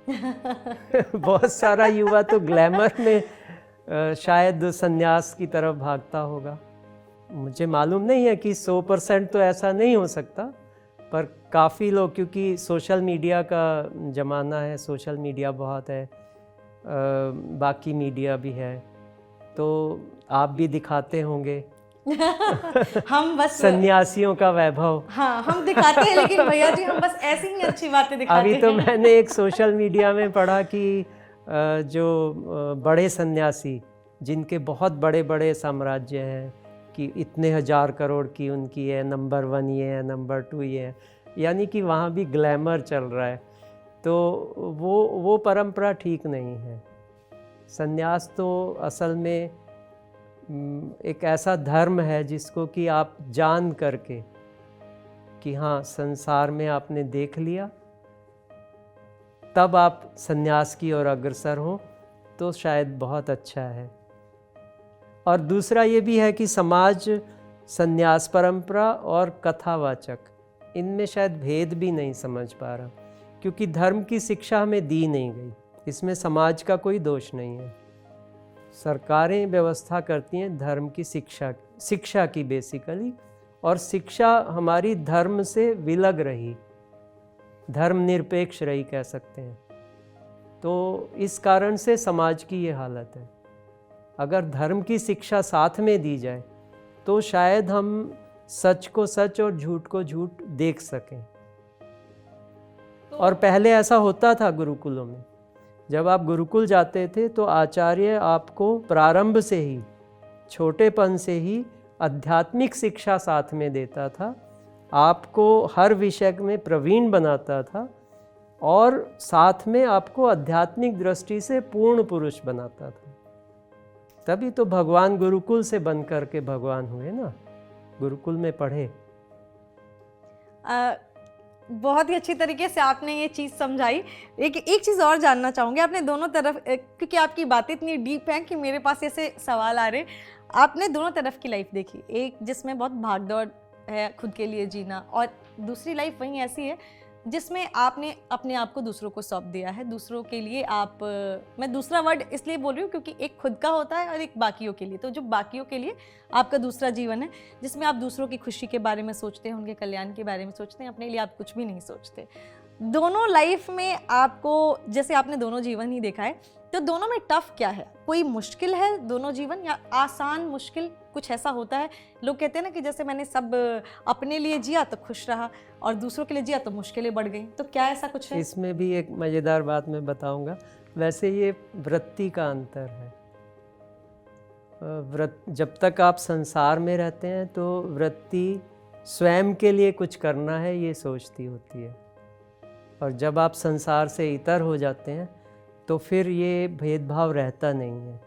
S1: है बहुत सारा युवा तो ग्लैमर में शायद संन्यास की तरफ भागता होगा। मुझे मालूम नहीं है कि 100% तो ऐसा नहीं हो सकता, पर काफ़ी लोग, क्योंकि सोशल मीडिया का ज़माना है, सोशल मीडिया बहुत है, बाकी मीडिया भी है, तो आप भी दिखाते होंगे
S2: हम बस
S1: सन्यासियों का वैभव।
S2: हाँ, हम दिखाते हैं, लेकिन भैया जी हम बस ऐसी ही अच्छी बातें दिखाते हैं।
S1: अभी तो मैंने एक सोशल मीडिया में पढ़ा कि जो बड़े सन्यासी जिनके बहुत बड़े बड़े साम्राज्य हैं, कि इतने 1000 करोड़ की उनकी है, नंबर 1 ये है, नंबर 2 ये है, यानी कि वहाँ भी ग्लैमर चल रहा है। तो वो परंपरा ठीक नहीं है। सन्यास तो असल में एक ऐसा धर्म है जिसको कि आप जान करके कि हाँ संसार में आपने देख लिया, तब आप सन्यास की ओर अग्रसर हो तो शायद बहुत अच्छा है। और दूसरा ये भी है कि समाज सन्यास परंपरा और कथावाचक, इनमें शायद भेद भी नहीं समझ पा रहा, क्योंकि धर्म की शिक्षा हमें दी नहीं गई। इसमें समाज का कोई दोष नहीं है। सरकारें व्यवस्था करती हैं धर्म की शिक्षा की बेसिकली, और शिक्षा हमारी धर्म से विलग रही, धर्म निरपेक्ष रही कह सकते हैं। तो इस कारण से समाज की ये हालत है। अगर धर्म की शिक्षा साथ में दी जाए तो शायद हम सच को सच और झूठ को झूठ देख सकें। और पहले ऐसा होता था गुरुकुलों में, जब आप गुरुकुल जाते थे तो आचार्य आपको प्रारंभ से ही, छोटेपन से ही आध्यात्मिक शिक्षा साथ में देता था, आपको हर विषय में प्रवीण बनाता था और साथ में आपको आध्यात्मिक दृष्टि से पूर्ण पुरुष बनाता था। तभी तो भगवान गुरुकुल से बन कर के भगवान हुए ना, गुरुकुल में पढ़े।
S2: बहुत ही अच्छी तरीके से आपने ये चीज़ समझाई। एक चीज़ और जानना चाहूँगी, आपने दोनों तरफ, क्योंकि आपकी बातें इतनी डीप हैं कि मेरे पास ऐसे सवाल आ रहे, आपने दोनों तरफ की लाइफ देखी, एक जिसमें बहुत भागदौड़ है, खुद के लिए जीना, और दूसरी लाइफ वहीं ऐसी है जिसमें आपने अपने आप को दूसरों को सौंप दिया है, दूसरों के लिए आप, मैं दूसरा वर्ड इसलिए बोल रही हूँ क्योंकि एक खुद का होता है और एक बाकियों के लिए। तो जो बाकियों के लिए आपका दूसरा जीवन है, जिसमें आप दूसरों की खुशी के बारे में सोचते हैं, उनके कल्याण के बारे में सोचते हैं, अपने लिए आप कुछ भी नहीं सोचते। दोनों लाइफ में आपको, जैसे आपने दोनों जीवन ही देखा है, तो दोनों में टफ क्या है? कोई मुश्किल है दोनों जीवन, या आसान मुश्किल कुछ ऐसा होता है? लोग कहते हैं ना कि जैसे मैंने सब अपने लिए जिया तो खुश रहा और दूसरों के लिए जिया तो मुश्किलें बढ़ गई, तो क्या ऐसा कुछ है?
S1: इसमें भी एक मज़ेदार बात मैं बताऊंगा। वैसे ये वृत्ति का अंतर है। जब तक आप संसार में रहते हैं तो वृत्ति स्वयं के लिए कुछ करना है ये सोचती होती है, और जब आप संसार से इतर हो जाते हैं तो फिर ये भेदभाव रहता नहीं है।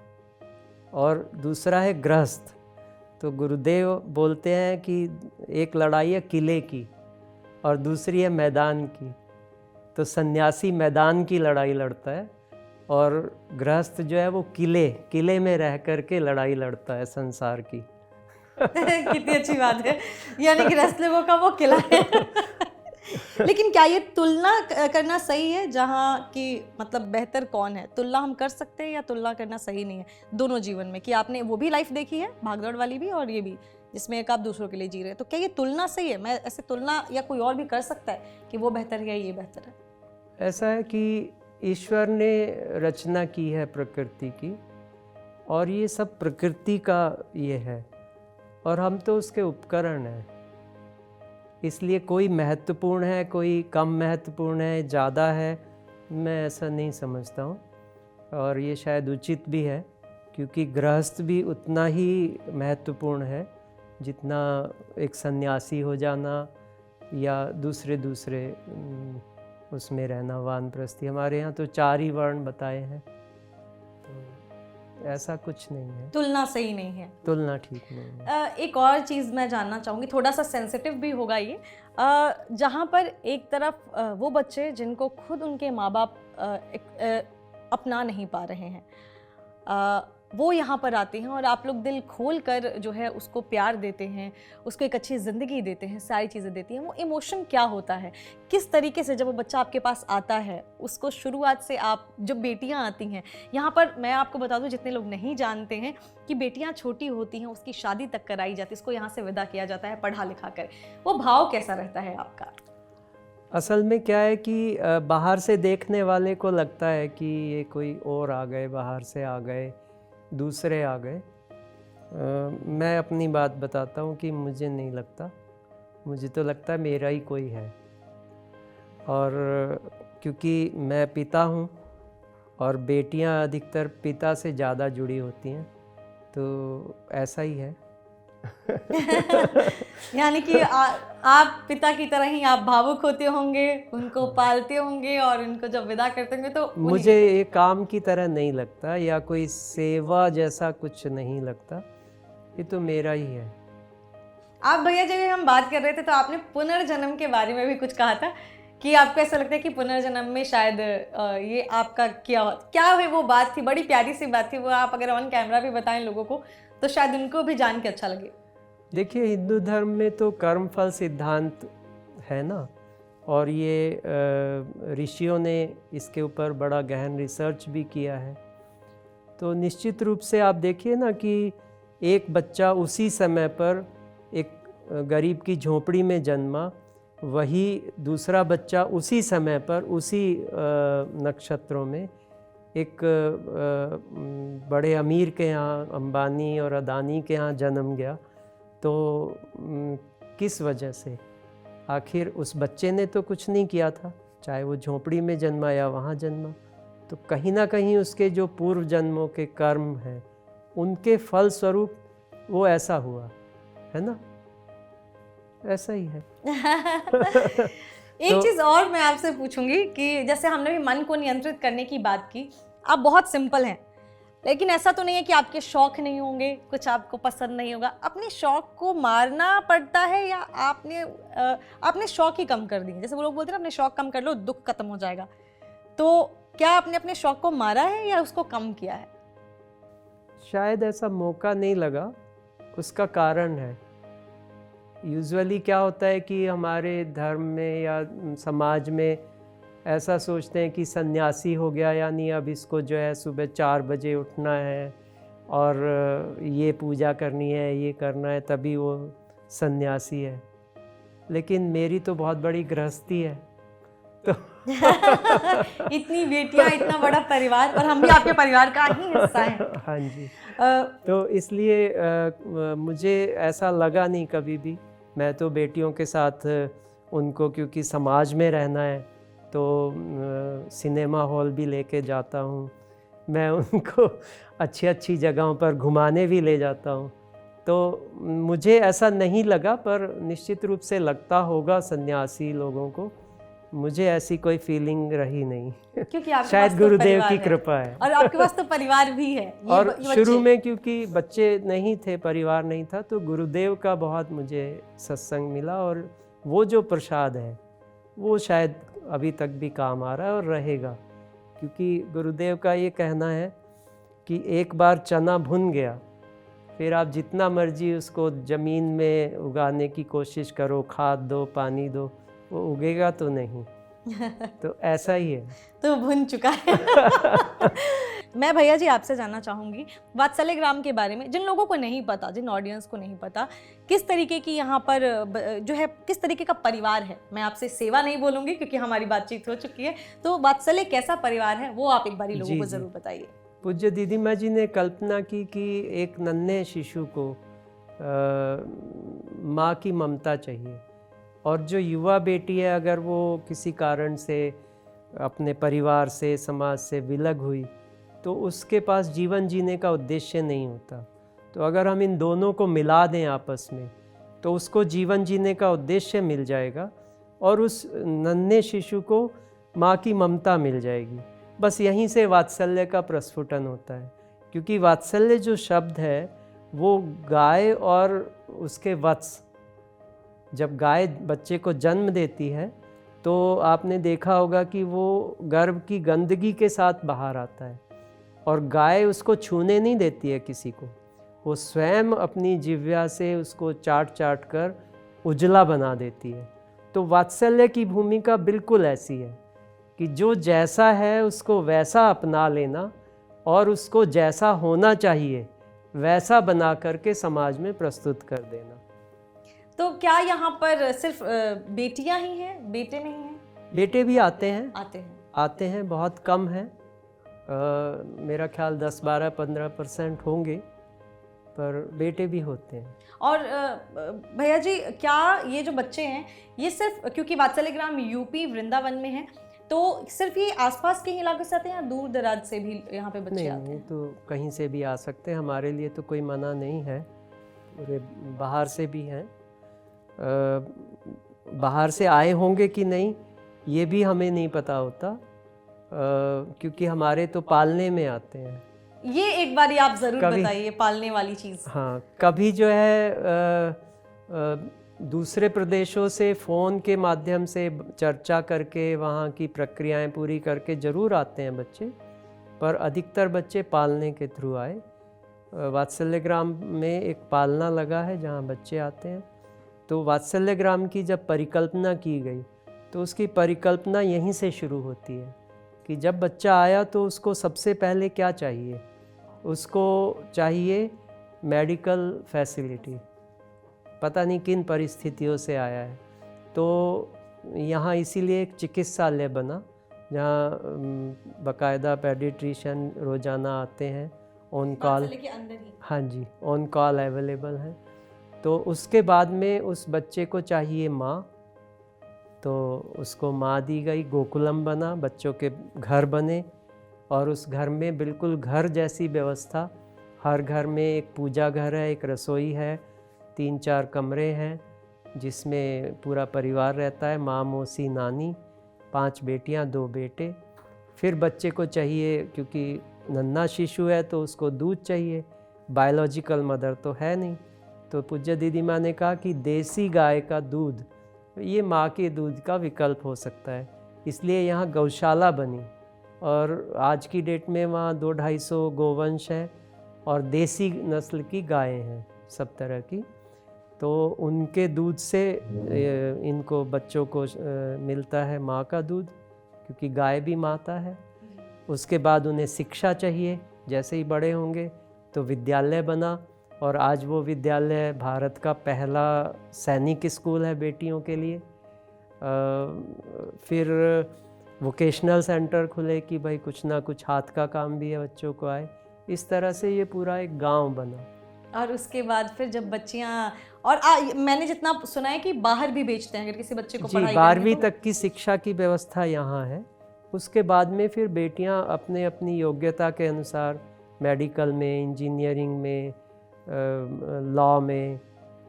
S1: और दूसरा है गृहस्थ। तो गुरुदेव बोलते हैं कि एक लड़ाई है किले की और दूसरी है मैदान की। तो सन्यासी मैदान की लड़ाई लड़ता है और गृहस्थ जो है वो किले में रह कर के लड़ाई लड़ता है संसार की।
S2: कितनी अच्छी बात है, यानी गृहस्थ लोगों का वो किला है। लेकिन क्या ये तुलना करना सही है, जहाँ की मतलब बेहतर कौन है, तुलना हम कर सकते हैं या तुलना करना सही नहीं है दोनों जीवन में? कि आपने वो भी लाइफ देखी है भागदौड़ वाली भी और ये भी, जिसमें एक आप दूसरों के लिए जी रहे हैं, तो क्या ये तुलना सही है? मैं ऐसे तुलना या कोई और भी कर सकता है कि वो बेहतर है या ये बेहतर है?
S1: ऐसा है कि ईश्वर ने रचना की है प्रकृति की और ये सब प्रकृति का ये है और हम तो उसके उपकरण हैं। इसलिए कोई महत्वपूर्ण है, कोई कम महत्वपूर्ण है, ज़्यादा है, मैं ऐसा नहीं समझता हूँ। और ये शायद उचित भी है, क्योंकि गृहस्थ भी उतना ही महत्वपूर्ण है जितना एक सन्यासी हो जाना या दूसरे उसमें रहना, वानप्रस्थी। हमारे यहाँ तो 4 ही वर्ण बताए हैं, तो ऐसा कुछ नहीं है।
S2: तुलना सही नहीं है,
S1: तुलना ठीक नहीं है।
S2: एक और चीज़ मैं जानना चाहूँगी, थोड़ा सा सेंसिटिव भी होगा ये, जहाँ पर एक तरफ वो बच्चे जिनको खुद उनके माँ बाप अपना नहीं पा रहे हैं, वो यहाँ पर आते हैं और आप लोग दिल खोल कर जो है उसको प्यार देते हैं, उसको एक अच्छी ज़िंदगी देते हैं, सारी चीज़ें देती हैं। वो इमोशन क्या होता है, किस तरीके से जब वो बच्चा आपके पास आता है उसको शुरुआत से आप, जो बेटियाँ आती हैं यहाँ पर, मैं आपको बता दूँ जितने लोग नहीं जानते हैं कि बेटियाँ छोटी होती हैं, उसकी शादी तक कराई जाती है, उसको यहाँ से विदा किया जाता है पढ़ा लिखा कर, वो भाव कैसा रहता है आपका?
S1: असल में क्या है कि बाहर से देखने वाले को लगता है कि ये कोई और आ गए, बाहर से आ गए, दूसरे आ गए। मैं अपनी बात बताता हूँ कि मुझे नहीं लगता, मुझे तो लगता है मेरा ही कोई है। और क्योंकि मैं पिता हूँ और बेटियाँ अधिकतर पिता से ज़्यादा जुड़ी होती हैं, तो ऐसा ही है।
S2: यानी कि आप पिता की तरह ही आप भावुक होते होंगे, उनको पालते होंगे और उनको जब विदा करते होंगे तो
S1: मुझे ये काम की तरह नहीं लगता या कोई सेवा जैसा कुछ नहीं लगता, ये तो मेरा ही है।
S2: आप भैया जब हम बात कर रहे थे तो आपने पुनर्जन्म के बारे में भी कुछ कहा था कि आपको ऐसा लगता है कि पुनर्जन्म में शायद ये आपका क्या है, वो बात थी, बड़ी प्यारी सी बात थी, वो आप अगर ऑन कैमरा भी बताएं लोगों को तो शायद उनको भी जान के अच्छा लगे।
S1: देखिए, हिंदू धर्म में तो कर्मफल सिद्धांत है ना, और ये ऋषियों ने इसके ऊपर बड़ा गहन रिसर्च भी किया है। तो निश्चित रूप से आप देखिए ना कि एक बच्चा उसी समय पर एक गरीब की झोपड़ी में जन्मा, वही दूसरा बच्चा उसी समय पर उसी नक्षत्रों में एक बड़े अमीर के यहाँ, अंबानी और अदानी के यहाँ जन्म गया। तो किस वजह से? आखिर उस बच्चे ने तो कुछ नहीं किया था, चाहे वो झोपड़ी में जन्मा या वहाँ जन्मा। तो कहीं ना कहीं उसके जो पूर्व जन्मों के कर्म हैं, उनके फल स्वरूप वो ऐसा हुआ है ना, ऐसा ही है।
S2: एक चीज़ और मैं आपसे पूछूंगी कि जैसे हमने भी मन को नियंत्रित करने की बात की, आप बहुत सिंपल हैं, लेकिन ऐसा तो नहीं है कि आपके शौक नहीं होंगे, कुछ आपको पसंद नहीं होगा, अपने शौक को मारना पड़ता है या आपने शौक ही कम कर दिए? जैसे वो लोग बोलते हैं ना, अपने शौक कम कर लो दुख खत्म हो जाएगा, तो क्या आपने अपने शौक को मारा है या उसको कम किया है?
S1: शायद ऐसा मौका नहीं लगा, उसका कारण है। यूजुअली क्या होता है कि हमारे धर्म में या समाज में ऐसा सोचते हैं कि सन्यासी हो गया यानी अब इसको जो है सुबह 4 बजे उठना है और ये पूजा करनी है, ये करना है, तभी वो सन्यासी है। लेकिन मेरी तो बहुत बड़ी गृहस्थी है तो
S2: इतनी बेटियां, इतना बड़ा परिवार, और हम भी आपके परिवार का ही हिस्सा हैं।
S1: हाँ जी। तो इसलिए मुझे ऐसा लगा नहीं कभी भी। मैं तो बेटियों के साथ उनको, क्योंकि समाज में रहना है, तो सिनेमा हॉल भी लेके जाता हूँ, मैं उनको अच्छी अच्छी जगहों पर घुमाने भी ले जाता हूँ। तो मुझे ऐसा नहीं लगा, पर निश्चित रूप से लगता होगा सन्यासी लोगों को मुझे ऐसी कोई फीलिंग रही नहीं।
S2: क्योंकि आपके
S1: शायद
S2: पास तो
S1: गुरुदेव
S2: परिवार
S1: की
S2: है।
S1: कृपा है।
S2: और आपके पास तो परिवार भी है।
S1: और
S2: ये
S1: शुरू
S2: बच्चे।
S1: में क्योंकि बच्चे नहीं थे, परिवार नहीं था, तो गुरुदेव का बहुत मुझे सत्संग मिला, और वो जो प्रसाद है वो शायद अभी तक भी काम आ रहा है और रहेगा। क्योंकि गुरुदेव का ये कहना है कि एक बार चना भुन गया, फिर आप जितना मर्जी उसको ज़मीन में उगाने की कोशिश करो, खाद दो, पानी दो, वो उगेगा तो नहीं। तो ऐसा ही है।
S2: तो भुन चुका है। मैं भैया जी आपसे जानना चाहूँगी वात्सल्य ग्राम के बारे में, जिन लोगों को नहीं पता, जिन ऑडियंस को नहीं पता, किस तरीके की यहाँ पर जो है, किस तरीके का परिवार है। मैं आपसे सेवा नहीं बोलूँगी क्योंकि हमारी बातचीत हो चुकी है, तो वात्सल्य कैसा परिवार है वो आप एक बारी लोगों को ज़रूर बताइए।
S1: पूज्य दीदी माँ जी ने कल्पना की कि एक नन्हे शिशु को माँ की ममता चाहिए, और जो युवा बेटी है अगर वो किसी कारण से अपने परिवार से, समाज से विलग हुई, तो उसके पास जीवन जीने का उद्देश्य नहीं होता। तो अगर हम इन दोनों को मिला दें आपस में, तो उसको जीवन जीने का उद्देश्य मिल जाएगा, और उस नन्हे शिशु को माँ की ममता मिल जाएगी। बस यहीं से वात्सल्य का प्रस्फुटन होता है। क्योंकि वात्सल्य जो शब्द है वो गाय और उसके वत्स, जब गाय बच्चे को जन्म देती है तो आपने देखा होगा कि वो गर्भ की गंदगी के साथ बाहर आता है, और गाय उसको छूने नहीं देती है किसी को, वो स्वयं अपनी जिह्वा से उसको चाट चाट कर उजला बना देती है। तो वात्सल्य की भूमिका बिल्कुल ऐसी है कि जो जैसा है उसको वैसा अपना लेना, और उसको जैसा होना चाहिए वैसा बना करके समाज में प्रस्तुत कर देना।
S2: तो क्या यहाँ पर सिर्फ बेटियाँ ही हैं, बेटे नहीं हैं?
S1: बेटे भी आते हैं,
S2: आते हैं,
S1: बहुत कम है। मेरा ख्याल 10-12-15% होंगे, पर बेटे भी होते हैं।
S2: और भैया जी, क्या ये जो बच्चे हैं ये सिर्फ क्योंकि वात्सल्य ग्राम यूपी वृंदावन में है, तो सिर्फ ये आसपास के ही इलाके से आते हैं या दूर दराज से भी यहाँ पे बच्चे आते हैं?
S1: नहीं, तो कहीं से भी आ सकते हैं, हमारे लिए तो कोई मना नहीं है। पूरे बाहर से भी हैं। बाहर से आए होंगे कि नहीं ये भी हमें नहीं पता होता, क्योंकि हमारे तो पालने में आते हैं।
S2: ये एक बार आप ज़रूर बताइए, पालने वाली चीज़।
S1: हाँ, कभी जो है दूसरे प्रदेशों से फ़ोन के माध्यम से चर्चा करके वहाँ की प्रक्रियाएं पूरी करके ज़रूर आते हैं बच्चे, पर अधिकतर बच्चे पालने के थ्रू आए। वात्सल्य ग्राम में एक पालना लगा है जहाँ बच्चे आते हैं। तो वात्सल्य ग्राम की जब परिकल्पना की गई तो उसकी परिकल्पना यहीं से शुरू होती है कि जब बच्चा आया तो उसको सबसे पहले क्या चाहिए, उसको चाहिए मेडिकल फैसिलिटी। पता नहीं किन परिस्थितियों से आया है, तो यहाँ इसीलिए एक चिकित्सालय बना जहाँ बाकायदा पेडिट्रिशियन रोज़ाना आते हैं, ऑन कॉल। हाँ जी, ऑन कॉल अवेलेबल हैं। तो उसके बाद में उस बच्चे को चाहिए माँ, तो उसको माँ दी गई। गोकुलम बना, बच्चों के घर बने, और उस घर में बिल्कुल घर जैसी व्यवस्था। हर घर में एक पूजा घर है, एक रसोई है, 3-4 कमरे हैं जिसमें पूरा परिवार रहता है, माँ, मौसी, नानी, 5 बेटियाँ 2 बेटे। फिर बच्चे को चाहिए, क्योंकि नन्हा शिशु है तो उसको दूध चाहिए, बायोलॉजिकल मदर तो है नहीं, तो पूज्य दीदी माँ ने कहा कि देसी गाय का दूध ये माँ के दूध का विकल्प हो सकता है, इसलिए यहाँ गौशाला बनी। और आज की डेट में वहाँ 200-250 गोवंश है और देसी नस्ल की गायें हैं सब तरह की। तो उनके दूध से इनको बच्चों को मिलता है माँ का दूध, क्योंकि गाय भी माता है। उसके बाद उन्हें शिक्षा चाहिए, जैसे ही बड़े होंगे तो विद्यालय बना, और आज वो विद्यालय भारत का पहला सैनिक स्कूल है बेटियों के लिए। फिर वोकेशनल सेंटर खुले कि भाई कुछ ना कुछ हाथ का काम भी है बच्चों को आए। इस तरह से ये पूरा एक गांव बना।
S2: और उसके बाद फिर जब बच्चियाँ, और मैंने जितना सुना है कि बाहर भी बेचते हैं अगर किसी बच्चे को पढ़ाई
S1: 12वीं तक की शिक्षा की व्यवस्था यहाँ है। उसके बाद में फिर बेटियाँ अपने अपनी योग्यता के अनुसार मेडिकल में, इंजीनियरिंग में, लॉ में,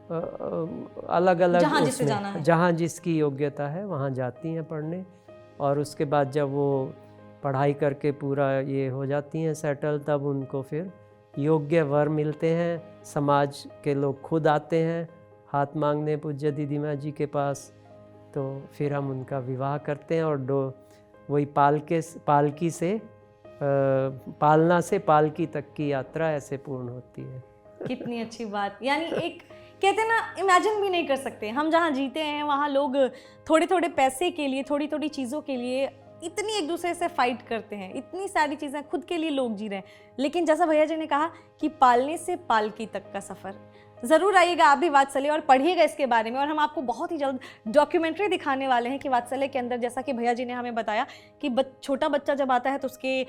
S1: अलग अलग
S2: जहाँ जिसे जाना है।
S1: जहाँ जिसकी योग्यता है वहाँ जाती हैं पढ़ने, और उसके बाद जब वो पढ़ाई करके पूरा ये हो जाती हैं सेटल, तब उनको फिर योग्य वर मिलते हैं। समाज के लोग खुद आते हैं हाथ मांगने पूज्य दीदी माँ जी के पास, तो फिर हम उनका विवाह करते हैं और वही पालकी से पालना से पालकी तक की यात्रा ऐसे पूर्ण होती है।
S2: कितनी अच्छी बात। यानी एक कहते हैं ना, इमेजिन भी नहीं कर सकते हम जहाँ जीते हैं वहाँ लोग थोड़े थोड़े पैसे के लिए, थोड़ी थोड़ी चीज़ों के लिए इतनी एक दूसरे से फाइट करते हैं, इतनी सारी चीज़ें खुद के लिए लोग जी रहे हैं। लेकिन जैसा भैया जी ने कहा कि पालने से पालकी तक का सफ़र, ज़रूर आइएगा आप भी वात्सल्य और पढ़िएगा इसके बारे में। और हम आपको बहुत ही जल्द डॉक्यूमेंट्री दिखाने वाले हैं कि वात्सल्य के अंदर, जैसा कि भैया जी ने हमें बताया कि छोटा बच्चा जब आता है तो उसके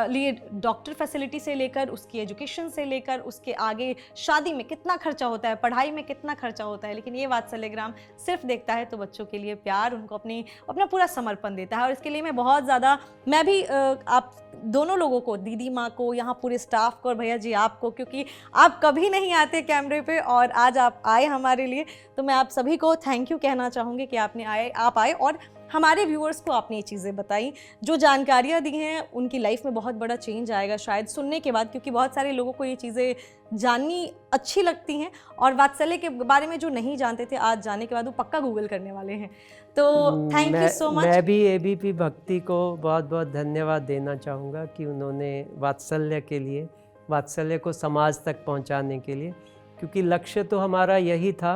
S2: लिए डॉक्टर फैसिलिटी से लेकर, उसकी एजुकेशन से लेकर, उसके आगे शादी में कितना खर्चा होता है, पढ़ाई में कितना खर्चा होता है, लेकिन ये वात्सल्य ग्राम सिर्फ देखता है तो बच्चों के लिए प्यार, उनको अपना पूरा समर्पण देता है। और इसके लिए मैं भी आप दोनों लोगों को, दीदी माँ को, यहाँ पूरे स्टाफ को और भैया जी आपको, क्योंकि आप कभी नहीं आते कैमरे पे और आज आप आए हमारे लिए, तो मैं आप सभी को थैंक यू कहना चाहूँगी कि आप आए और हमारे व्यूअर्स को आपने ये चीज़ें बताई, जो जानकारियाँ दी हैं उनकी लाइफ में बहुत बड़ा चेंज आएगा शायद सुनने के बाद, क्योंकि बहुत सारे लोगों को ये चीज़ें जाननी अच्छी लगती हैं और वात्सल्य के बारे में जो नहीं जानते थे आज जानने के बाद वो पक्का गूगल करने वाले हैं। तो थैंक यू सो मच।
S1: मैं भी एबीपी भक्ति को बहुत बहुत धन्यवाद देना चाहूँगा कि उन्होंने वात्सल्य के लिए, वात्सल्य को समाज तक पहुँचाने के लिए, क्योंकि लक्ष्य तो हमारा यही था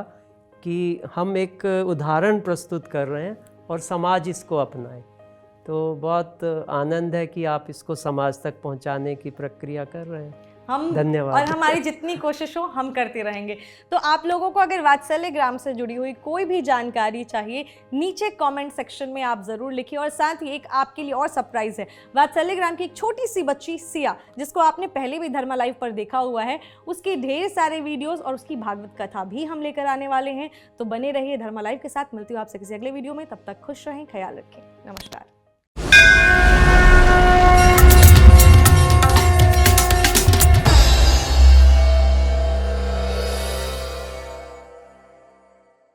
S1: कि हम एक उदाहरण प्रस्तुत कर रहे हैं और समाज इसको अपनाए। तो बहुत आनंद है कि आप इसको समाज तक पहुंचाने की प्रक्रिया कर रहे हैं।
S2: हम
S1: धन्यवाद।
S2: और हमारी जितनी कोशिश हो हम करते रहेंगे। तो आप लोगों को अगर वात्सल्य ग्राम से जुड़ी हुई कोई भी जानकारी चाहिए, नीचे कमेंट सेक्शन में आप ज़रूर लिखिए। और साथ ही एक आपके लिए और सरप्राइज़ है, वात्सल्य ग्राम की एक छोटी सी बच्ची सिया, जिसको आपने पहले भी धर्मा लाइव पर देखा हुआ है, उसके ढेर सारे वीडियोज़ और उसकी भागवत कथा भी हम लेकर आने वाले हैं। तो बने रहिए धर्मा लाइव के साथ। मिलती हूँ आपसे किसी अगले वीडियो में, तब तक खुश रहें, ख्याल रखें, नमस्कार।